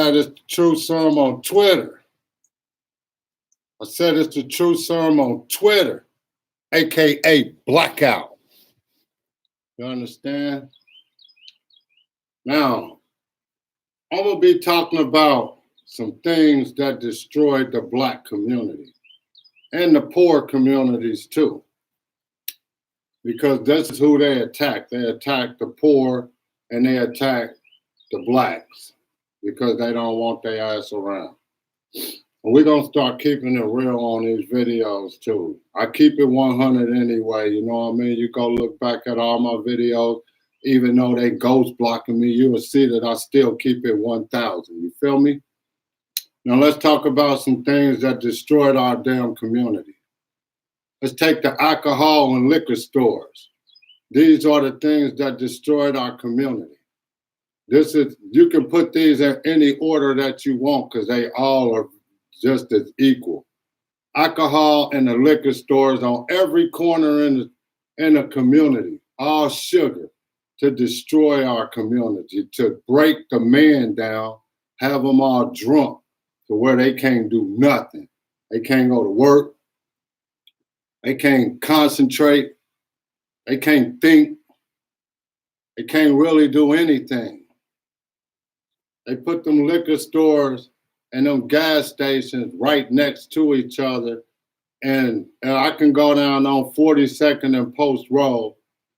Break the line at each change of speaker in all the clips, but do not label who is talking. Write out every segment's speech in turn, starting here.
said it's the Truth Serum on Twitter. I said it's the Truth Serum on Twitter, aka Blackout. You understand? Now, I'm gonna be talking about some things that destroyed the Black community and the poor communities too, because this is who they attack. They attack the poor and they attack the Blacks because they don't want their ass around. And we're gonna start keeping it real on these videos too. I keep it 100 anyway, you know what I mean? You go look back at all my videos, even though they ghost blocking me, you will see that I still keep it 1,000. You feel me? Now let's talk about some things that destroyed our damn community. Let's take the alcohol and liquor stores. These are the things that destroyed our community. You can put these in any order that you want because they all are just as equal. Alcohol and the liquor stores on every corner in the community, all sugar to destroy our community, to break the man down, have them all drunk to where they can't do nothing. They can't go to work. They can't concentrate. They can't think. They can't really do anything. They put them liquor stores and them gas stations right next to each other. And I can go down on 42nd and Post Road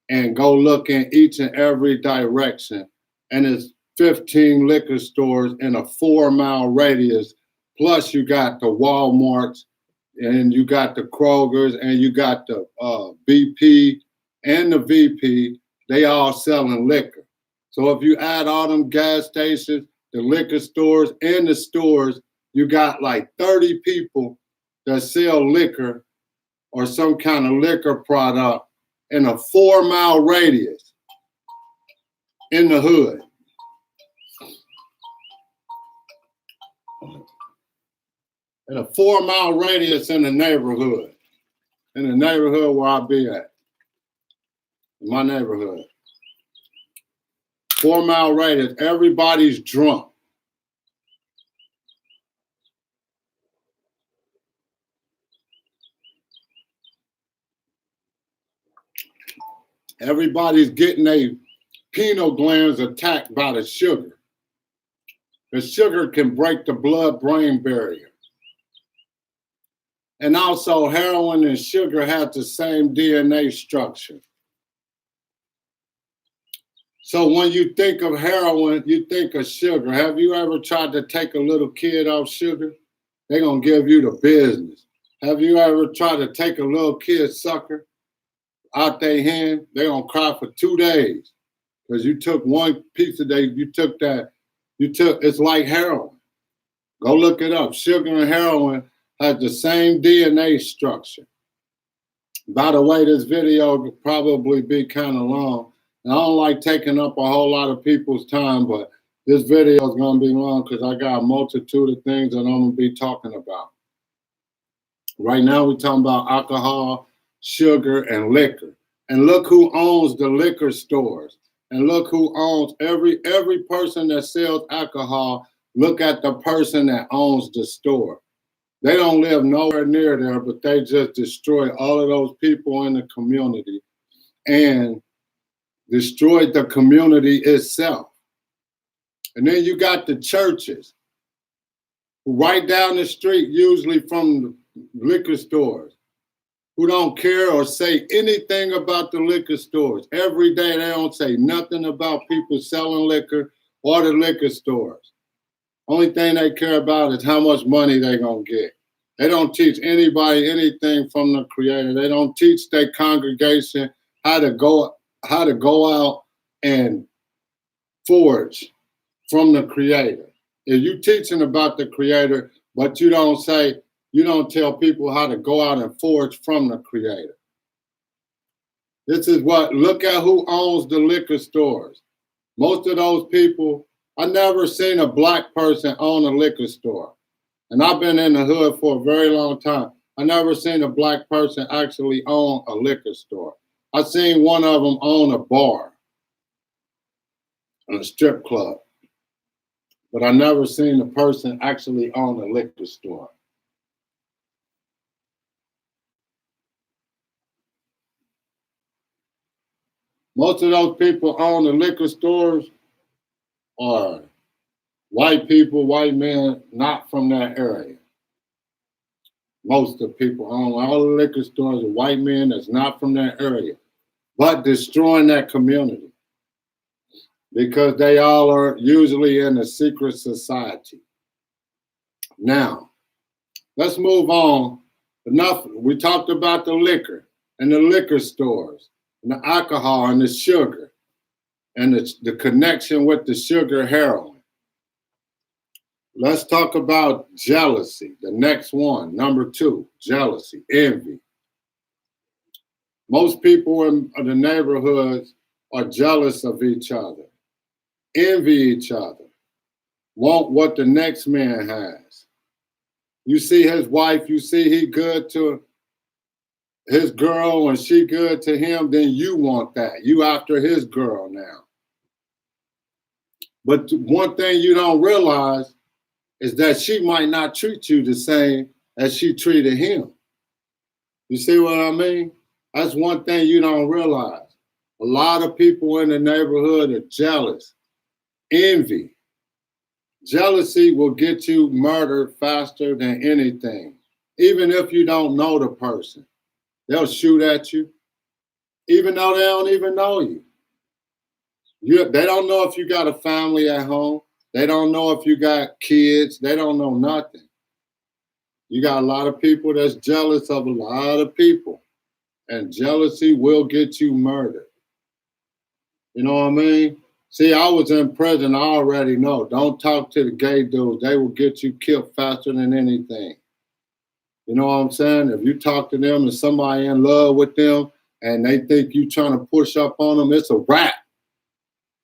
and go look in each and every direction. And it's 15 liquor stores in a 4-mile radius. Plus you got the Walmarts and you got the Krogers and you got the BP and the VP. They all selling liquor. So if you add all them gas stations, the liquor stores and the stores, you got like 30 people that sell liquor or some kind of liquor product in a 4-mile radius in the hood. In a 4-mile radius in the neighborhood where I be at, in my neighborhood. 4-mile radius, everybody's drunk. Everybody's getting their pineal glands attacked by the sugar. The sugar can break the blood-brain barrier. And also heroin and sugar have the same DNA structure. So when you think of heroin, you think of sugar. Have you ever tried to take a little kid off sugar? They're going to give you the business. Have you ever tried to take a little kid sucker out their hand? They're going to cry for 2 days because you took one piece of it's like heroin. Go look it up. Sugar and heroin has the same DNA structure. By the way, this video could probably be kind of long. And I don't like taking up a whole lot of people's time, but this video is going to be long because I got a multitude of things that I'm going to be talking about. Right now, we're talking about alcohol, sugar, and liquor. And look who owns the liquor stores. And look who owns every person that sells alcohol. Look at the person that owns the store. They don't live nowhere near there, but they just destroy all of those people in the community and destroyed the community itself. And then you got the churches who right down the street, usually from the liquor stores, who don't care or say anything about the liquor stores. Every day they don't say nothing about people selling liquor or the liquor stores. Only thing they care about is how much money they're going to get. They don't teach anybody anything from the Creator. They don't teach their congregation how to go out and forge from the Creator. If you're teaching about the Creator, but you don't tell people how to go out and forge from the Creator. Look at who owns the liquor stores. Most of those people, I never seen a black person own a liquor store. And I've been in the hood for a very long time. I never seen a black person actually own a liquor store. I seen one of them own a bar and a strip club. but I never seen a person actually own a liquor store. Most of those people own the liquor stores are white people, white men, not from that area. Most of the people own all the liquor stores are white men that's not from that area, but destroying that community because they all are usually in a secret society. Now, let's move on. Enough. We talked about the liquor and the liquor stores and the alcohol and the sugar and the connection with the sugar heroin. Let's talk about jealousy. The next one, number 2, jealousy, envy. Most people in the neighborhoods are jealous of each other, envy each other, want what the next man has. You see his wife, you see he good to his girl and she good to him, then you want that. You after his girl now. But one thing you don't realize is that she might not treat you the same as she treated him. You see what I mean? That's one thing you don't realize. A lot of people in the neighborhood are jealous, envy. Jealousy will get you murdered faster than anything. Even if you don't know the person, they'll shoot at you, even though they don't even know you. They don't know if you got a family at home. They don't know if you got kids. They don't know nothing. You got a lot of people that's jealous of a lot of people. And jealousy will get you murdered. You know what I mean? See, I was in prison. I already know. Don't talk to the gay dudes. They will get you killed faster than anything. You know what I'm saying? If you talk to them and somebody in love with them and they think you trying to push up on them, it's a wrap.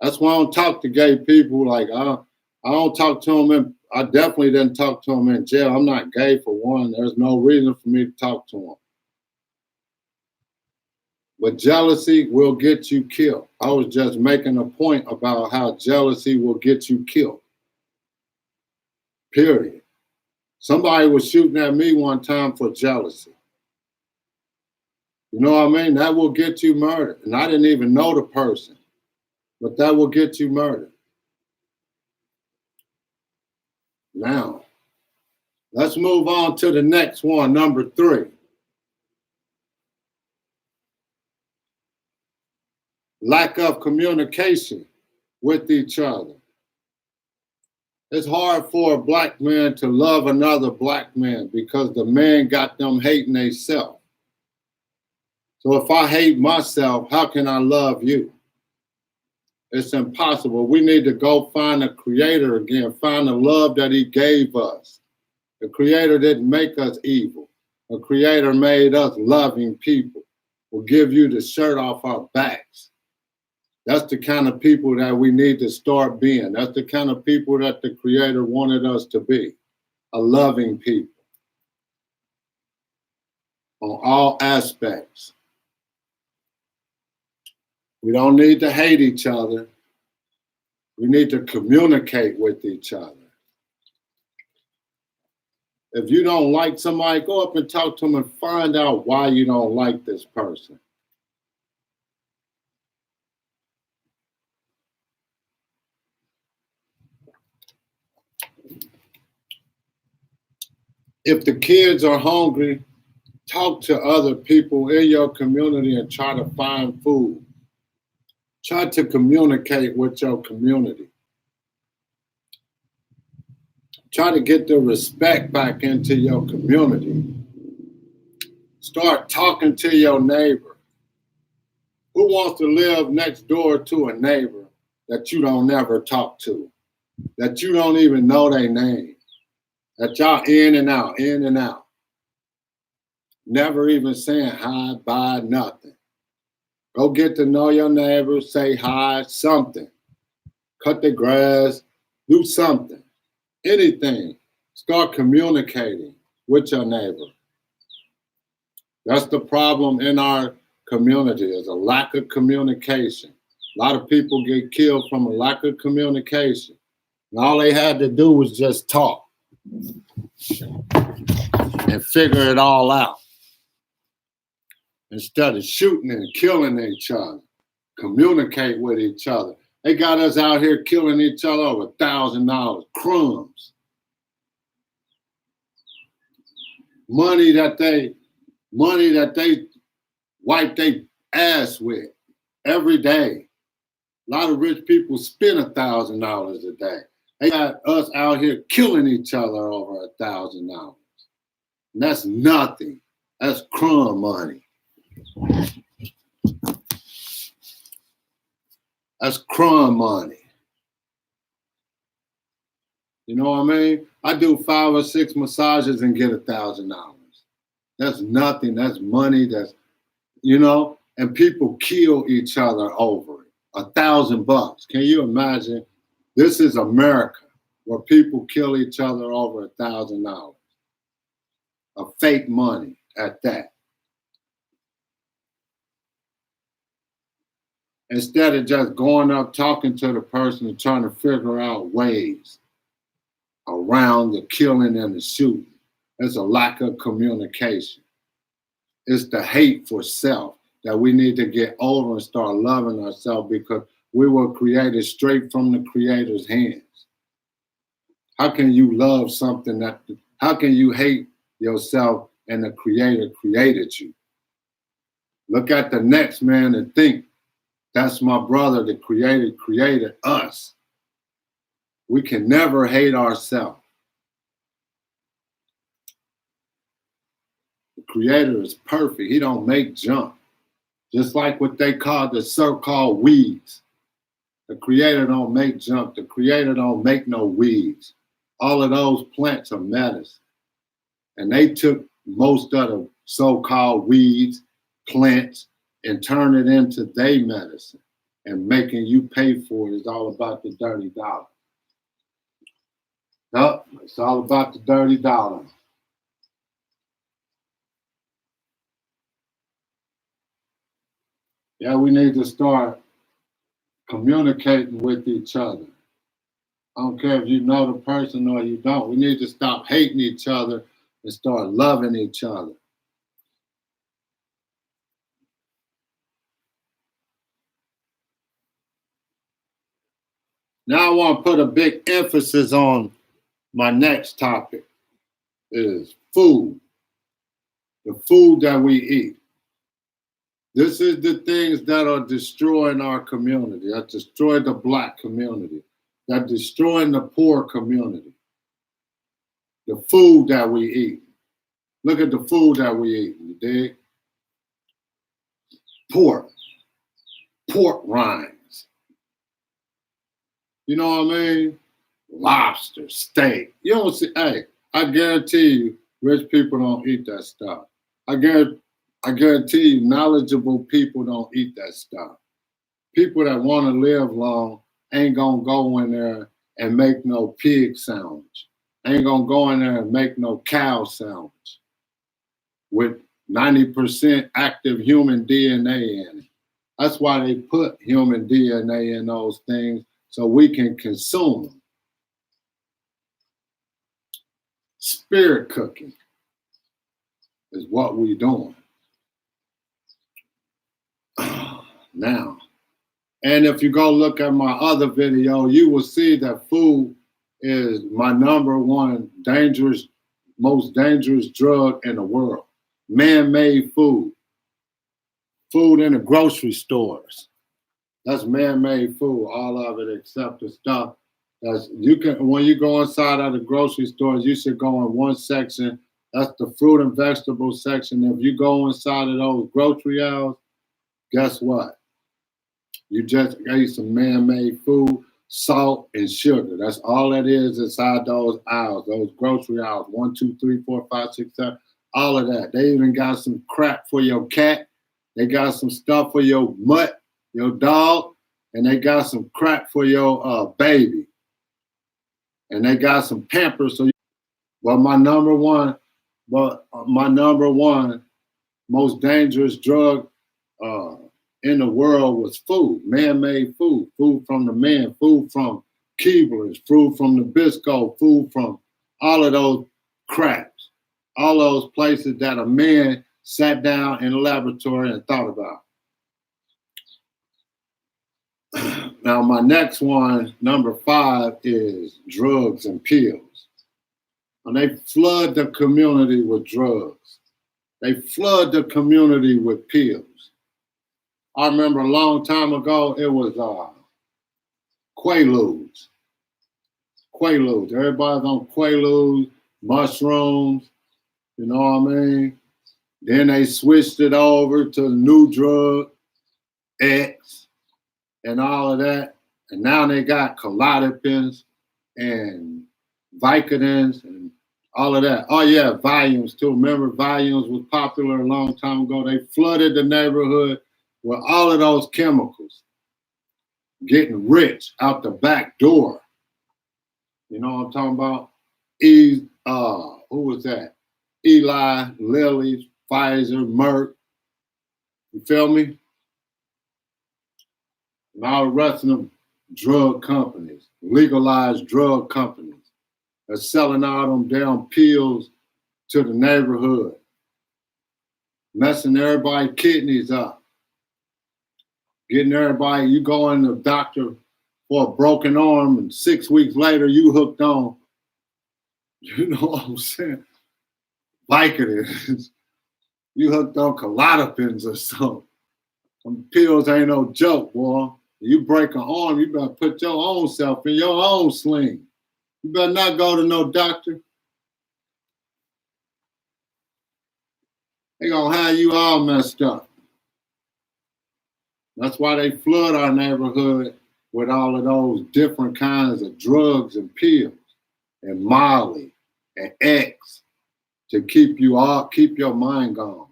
That's why I don't talk to gay people. Like, I don't talk to them. I definitely didn't talk to them in jail. I'm not gay for one. There's no reason for me to talk to them. But jealousy will get you killed. I was just making a point about how jealousy will get you killed. Period. Somebody was shooting at me one time for jealousy. You know what I mean? That will get you murdered. And I didn't even know the person, but that will get you murdered. Now, let's move on to the next one, number 3. Lack of communication with each other. It's hard for a black man to love another black man because the man got them hating themselves. So if I hate myself, how can I love you? It's impossible. We need to go find the Creator again, find the love that He gave us. The Creator didn't make us evil. The Creator made us loving people. Will give you the shirt off our backs. That's the kind of people that we need to start being. That's the kind of people that the Creator wanted us to be. A loving people. On all aspects. We don't need to hate each other. We need to communicate with each other. If you don't like somebody, go up and talk to them and find out why you don't like this person. If the kids are hungry, talk to other people in your community and try to find food. Try to communicate with your community. Try to get the respect back into your community. Start talking to your neighbor. Who wants to live next door to a neighbor that you don't ever talk to, that you don't even know their name, that y'all in and out, never even saying hi, bye, nothing. Go get to know your neighbor, say hi, something. Cut the grass, do something, anything. Start communicating with your neighbor. That's the problem in our community, is a lack of communication. A lot of people get killed from a lack of communication. And all they had to do was just talk and figure it all out instead of shooting and killing each other, communicate with each other. They got us out here killing each other over $1,000, crumbs. Money that they wipe their ass with every day. A lot of rich people spend $1,000 a day. They got us out here killing each other over $1,000. And that's nothing. That's crumb money. That's crumb money. You know what I mean? I do 5 or 6 massages and get $1,000. That's nothing. That's money. That's, and people kill each other over it. $1,000. Can you imagine? This is America, where people kill each other over $1,000 of fake money at that. Instead of just going up, talking to the person and trying to figure out ways around the killing and the shooting. There's a lack of communication. It's the hate for self that we need to get over and start loving ourselves, because we were created straight from the Creator's hands. How can you love something how can you hate yourself and the Creator created you? Look at the next man and think, that's my brother, the Creator created us. We can never hate ourselves. The Creator is perfect. He don't make junk. Just like what they call the so-called weeds. The Creator don't make junk. The Creator don't make no weeds. All of those plants are medicine. And they took most of the so-called weeds, plants, and turn it into their medicine. And making you pay for it is all about the dirty dollar. Nope, it's all about the dirty dollar. Yeah, we need to start communicating with each other. I don't care if you know the person or you don't. We need to stop hating each other and start loving each other. Now I want to put a big emphasis on my next topic, is food. The food that we eat. This is the things that are destroying our community, that destroy the Black community, that destroying the poor community. The food that we eat. Look at the food that we eat, you dig? Pork rinds. You know what I mean? Lobster, steak. You don't see, hey, I guarantee you, rich people don't eat that stuff. I guarantee you, knowledgeable people don't eat that stuff. People that want to live long ain't gonna go in there and make no pig sandwich. Ain't gonna go in there and make no cow sandwich with 90% active human DNA in it. That's why they put human DNA in those things, so we can consume them. Spirit cooking is what we're doing now. And if you go look at my other video, you will see that food is my #1 most dangerous drug in the world. Man-made food. Food in the grocery stores. That's man-made food, all of it except the stuff that's when you go inside of the grocery stores, you should go in one section. That's the fruit and vegetable section. If you go inside of those grocery aisles, guess what? You just ate some man-made food, salt, and sugar. That's all that is inside those aisles, those grocery aisles. 1, 2, 3, 4, 5, 6, 7, all of that. They even got some crap for your cat. They got some stuff for your mutt, your dog, and they got some crap for your baby. And they got some Pampers. But my number one most dangerous drug in the world was food, man-made food, food from the man, food from Keebler's, food from Nabisco, food from all of those craps, all those places that a man sat down in a laboratory and thought about. Now, my next one, number 5, is drugs and pills. And they flood the community with drugs. They flood the community with pills. I remember a long time ago, it was Quaaludes. Quaaludes. Everybody's on Quaaludes, mushrooms, you know what I mean? Then they switched it over to a new drug, X, and all of that. And now they got Klonopins and Vicodins and all of that. Oh yeah, Valiums too. Remember Valiums was popular a long time ago. They flooded the neighborhood with all of those chemicals, getting rich out the back door. You know what I'm talking about? Who was that? Eli, Lilly, Pfizer, Merck. You feel me? And all the rest of them drug companies, legalized drug companies, are selling all them damn pills to the neighborhood, messing everybody's kidneys up, getting everybody, you go in the doctor for a broken arm and 6 weeks later you hooked on, you know what I'm saying, Vicodins. You hooked on Klonopins or something. Them pills ain't no joke, boy. You break an arm, you better put your own self in your own sling. You better not go to no doctor. They gonna have you all messed up. That's why they flood our neighborhood with all of those different kinds of drugs and pills and Molly and X to keep your mind gone,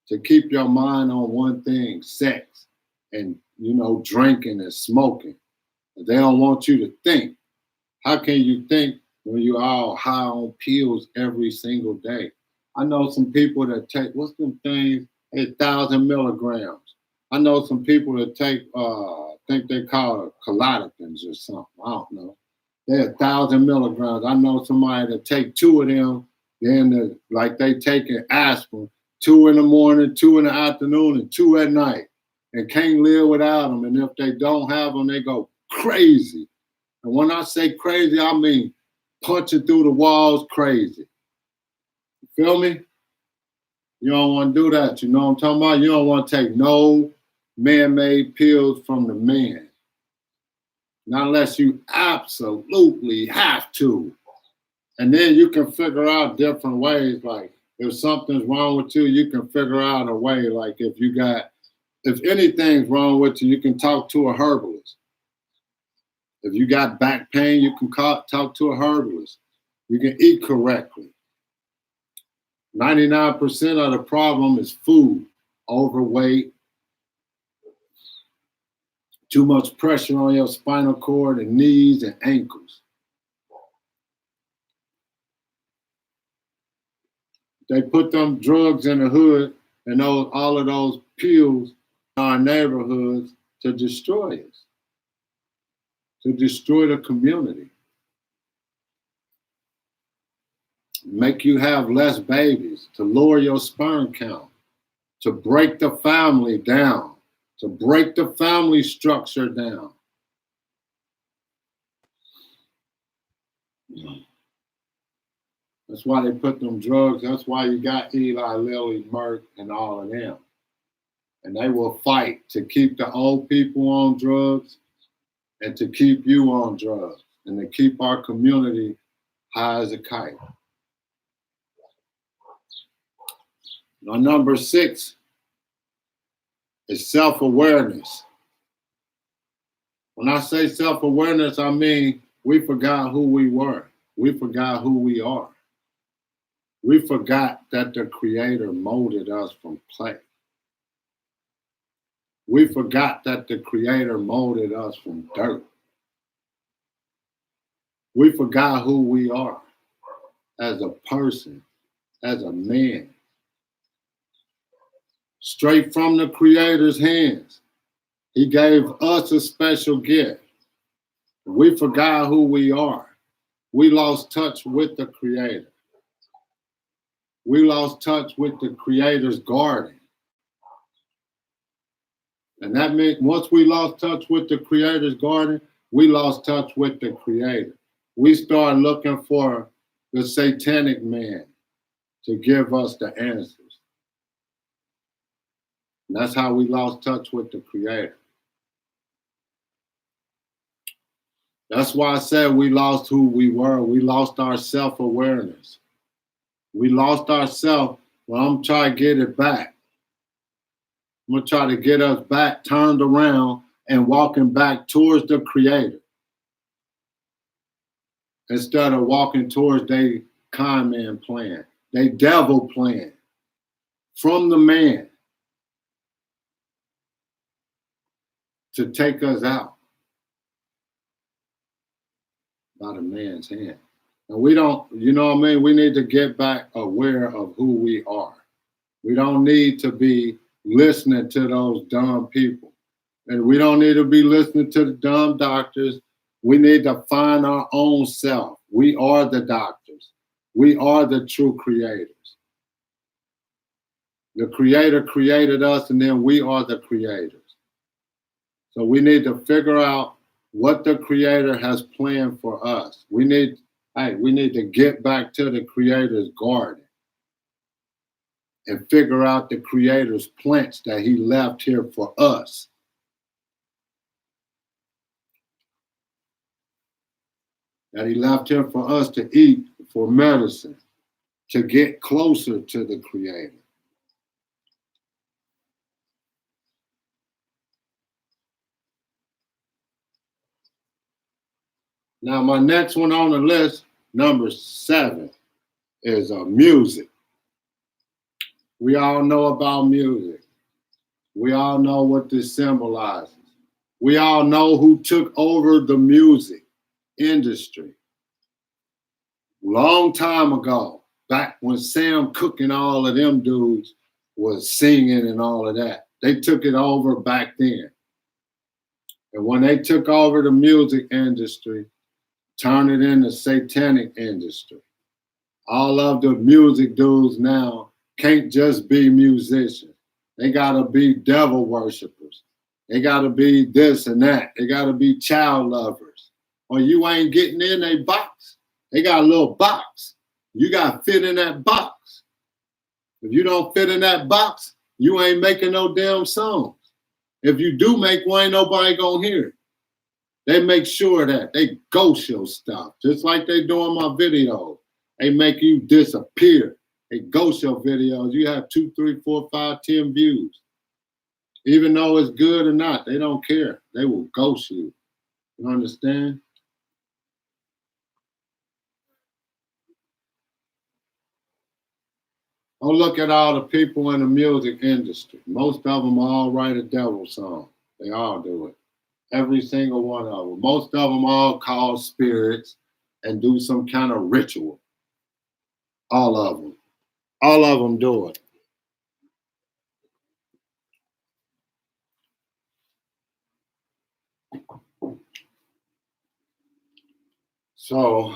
to keep your mind on one thing, sex and, you know, drinking and smoking. They don't want you to think. How can you think when you're all high on pills every single day? I know some people that take, what's them things, 1,000 milligrams. I know some people that take, think they call it Klonopins or something. I don't know. They're 1,000 milligrams. I know somebody that take 2 of them, then like they taking aspirin, 2 in the morning, 2 in the afternoon, and 2 at night, and can't live without them. And if they don't have them, they go crazy. And when I say crazy, I mean punching through the walls crazy. You feel me? You don't want to do that. You know what I'm talking about? You don't want to take no man-made pills from the man. Not unless you absolutely have to. And then you can figure out different ways. Like if something's wrong with you, you can figure out a way. Like if anything's wrong with you, you can talk to a herbalist. If you got back pain, you can talk to a herbalist. You can eat correctly. 99% of the problem is food, overweight, too much pressure on your spinal cord and knees and ankles. They put them drugs in the hood and all of those pills in our neighborhoods to destroy us, to destroy the community, make you have less babies, to lower your sperm count, to break the family down, to break the family structure down. That's why they put them drugs. That's why you got Eli Lilly, Merck, and all of them. And they will fight to keep the old people on drugs and to keep you on drugs and to keep our community high as a kite. Now, number 6 is self-awareness. When I say self-awareness, I mean we forgot who we were. We forgot who we are. We forgot that the Creator molded us from clay. We forgot that the Creator molded us from dirt. We forgot who we are as a person, as a man. Straight from the Creator's hands. He gave us a special gift. We forgot who we are. We lost touch with the Creator. We lost touch with the Creator's garden. And that means once we lost touch with the Creator's garden, we lost touch with the Creator. We started looking for the satanic man to give us the answers. And that's how we lost touch with the Creator. That's why I said we lost who we were. We lost our self-awareness. We lost ourselves. Well, I'm trying to get it back. I'm going to try to get us back, turned around, and walking back towards the Creator. Instead of walking towards their con man plan, their devil plan from the man to take us out by the man's hand. And we don't, you know what I mean? We need to get back aware of who we are. We don't need to be listening to those dumb people. And we don't need to be listening to the dumb doctors. We need to find our own self. We are the doctors. We are the true creators. The Creator created us, and then we are the creators. So we need to figure out what the Creator has planned for us. We need to get back to the Creator's garden and figure out the Creator's plants that He left here for us. That He left here for us to eat, for medicine, to get closer to the Creator. Now, my next one on the list, number 7, is music. We all know about music. We all know what this symbolizes. We all know who took over the music industry. Long time ago, back when Sam Cooke and all of them dudes was singing and all of that. They took it over back then. And when they took over the music industry, turned it into satanic industry. All of the music dudes now can't just be musicians. They gotta be devil worshipers. They gotta be this and that. They gotta be child lovers. Or you ain't getting in a box. They got a little box. You gotta fit in that box. If you don't fit in that box, you ain't making no damn songs. If you do make one, ain't nobody gonna hear it. They make sure that they ghost your stuff, just like they do on my videos. They make you disappear. They ghost your videos. You have 2, 3, 4, 5, 10 views. Even though it's good or not, they don't care. They will ghost you. You understand? Oh, look at all the people in the music industry. Most of them all write a devil song. They all do it. Every single one of them. Most of them all call spirits and do some kind of ritual. All of them. All of them do it. So,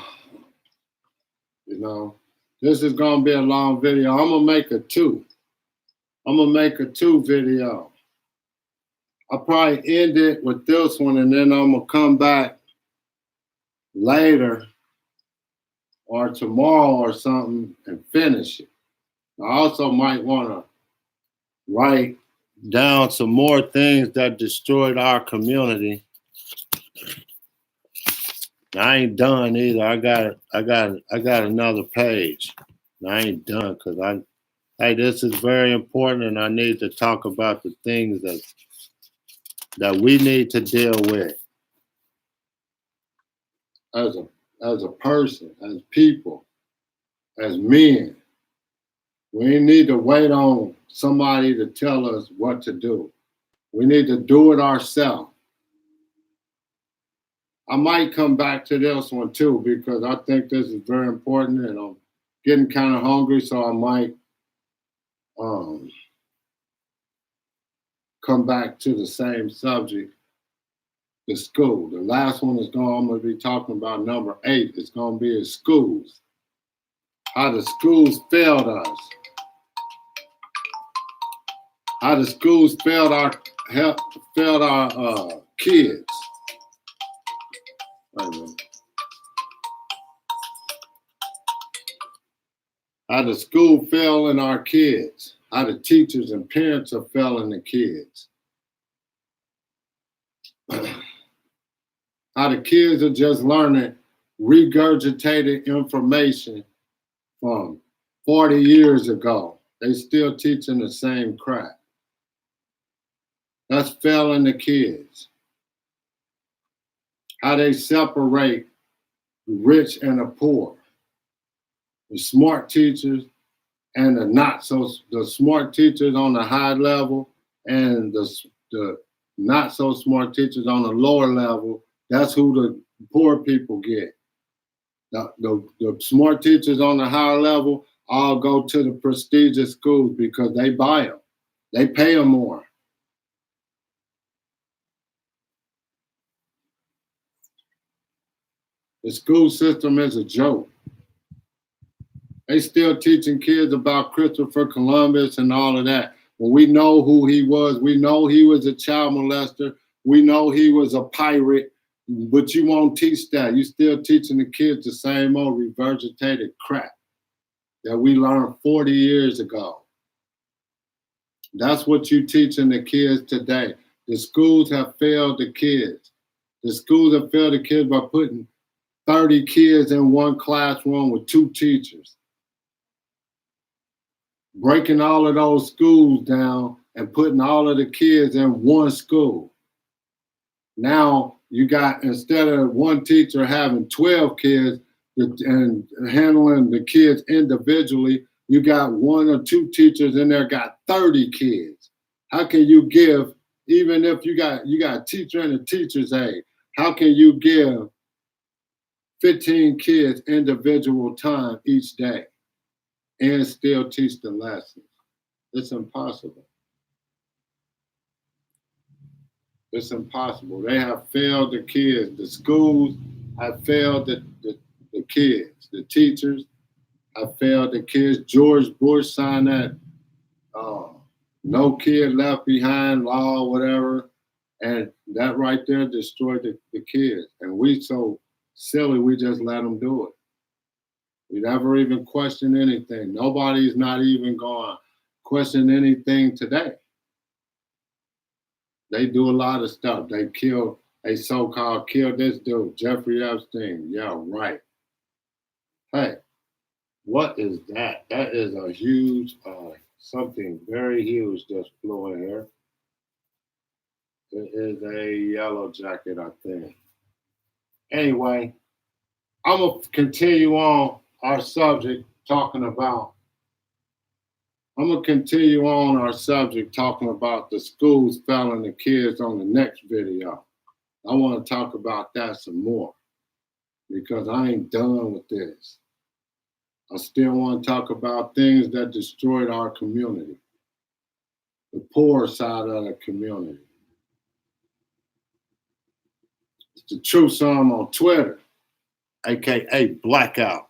you know, this is going to be a long video. I'm going to make a 2. I'm going to make a 2 video. I'll probably end it with this one, and then I'm going to come back later or tomorrow or something and finish it. I also might want to write down some more things that destroyed our community. I ain't done either. I got another page. I ain't done because this is very important, and I need to talk about the things that we need to deal with as a person, as people, as men. We need to wait on somebody to tell us what to do. We need to do it ourselves. I might come back to this one too, because I think this is very important, and I'm getting kind of hungry, so I might come back to the same subject the school. The last one I'm going to be talking about, number 8, is going to be schools. How the schools failed us. How the schools failed our kids. Wait a minute. How the school failing our kids. How the teachers and parents are failing the kids. How the kids are just learning regurgitated information from 40 years ago. They still teaching the same crap. That's failing the kids. How they separate the rich and the poor. The smart teachers and the smart teachers on the high level and the not so smart teachers on the lower level. That's who the poor people get. The smart teachers on the higher level all go to the prestigious schools because they buy them. They pay them more. The school system is a joke. They still teaching kids about Christopher Columbus and all of that. When we know who he was, we know he was a child molester. We know he was a pirate, but you won't teach that. You still teaching the kids the same old regurgitated crap that we learned 40 years ago. That's what you teaching the kids today. The schools have failed the kids. The schools have failed the kids by putting 30 kids in one classroom with 2 teachers. Breaking all of those schools down and putting all of the kids in one school. Now you got, instead of one teacher having 12 kids and handling the kids individually, you got 1 or 2 teachers in there got 30 kids. How can you give, even if you got a teacher and a teacher's aide, how can you give 15 kids individual time each day and still teach the lessons? It's impossible. It's impossible. They have failed the kids. The schools have failed the kids. The teachers have failed the kids. George Bush signed that no kid left behind law, whatever. And that right there destroyed the kids. And we so silly, we just let them do it. We never even question anything. Nobody's not even going to question anything today. They do a lot of stuff. They so-called killed this dude, Jeffrey Epstein. Yeah, right. Hey, what is that? That is a huge, something very huge just flew in here. It is a yellow jacket, I think. Anyway, I'm going to continue on our subject talking about the schools failing the kids on the next video. I want to talk about that some more because I ain't done with this. I still want to talk about things that destroyed our community, the poor side of the community. It's the True Some on Twitter, aka Blackout.